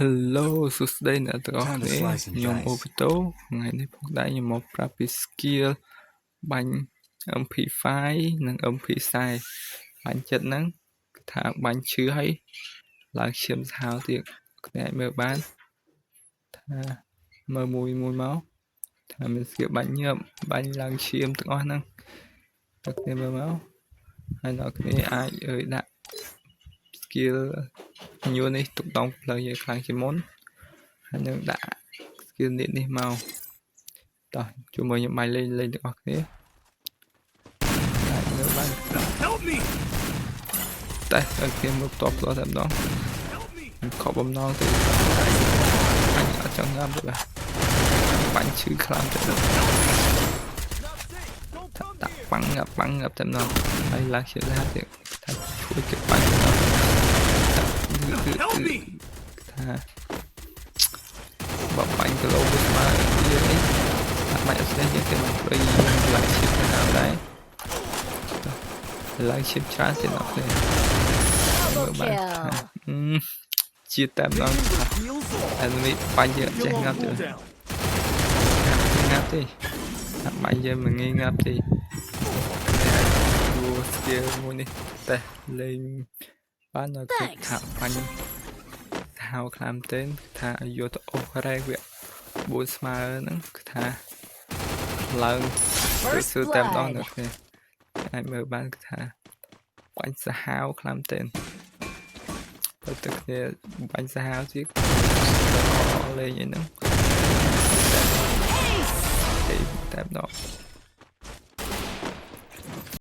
Hello សួស្តីអ្នកទាំងអស់គ្នាខ្ញុំអូបតូថ្ងៃនេះផងដែរខ្ញុំមកប្រាប់ពី skill បាញ់ MP5 និង MP40 បាញ់ចិត្តហ្នឹងគឺថាបាញ់ឈឺហើយឡើងឈាមស្ហោទៀតគ្នាអាចមើលបានថាមើលមួយមកថាមាន skill បាញ់ញើបបាញ់ឡើងឈាមទាំងអស់ហ្នឹងតែគ្នាមើលមកហើយអ្នកគ្នាអាចដាក់ skill ញួរនេះទុកដងផ្លូវយើងខ្លាំងជាងមុនហើយនឹងដាក់ skill នេះមកតោះជាមួយខ្ញុំបាយលេងទាំងអស់គ្នាអាចមើលបានតែគេមើលផ្ទាល់តែម្ដងខ្ញុំខកបំណងទៅអញអត់ចង់ងាប់ទេបាទបាញ់ឈឺខ្លាំងទៅដាក់បាំងងាប់តែម្ដងហើយឡើងជាលះទៀតថាជួយគេបាញ់ថាបើបាញ់គីឡូវាស្មើយើងនេះដាក់បាញ់អត់ស្ទះយើងគេមិនព្រៃឡើងឈាមណាដែរឡើងឈាមច្រើនទៀតអត់ទេមើលបានជាតែម្ដងអានេះបាញ់យើងចេះងាប់ទេងាប់ទេដាក់បាញ់យើងមិនងាប់ទេអូស្គាល់មួយនេះតែលេងបានដល់គេថាបាញ់ហៅខ្លាំងទេថាយកទៅអូសរ៉េវា4ស្មើហ្នឹងគឺថាឡើងសឺតែម្ដងដល់គ្នាអាចមើលបានគឺថាបាញ់សាហាវខ្លាំងទេបើទឹកគ្នាបាញ់សាហាវទៀតលេងអីហ្នឹងតែម្ដង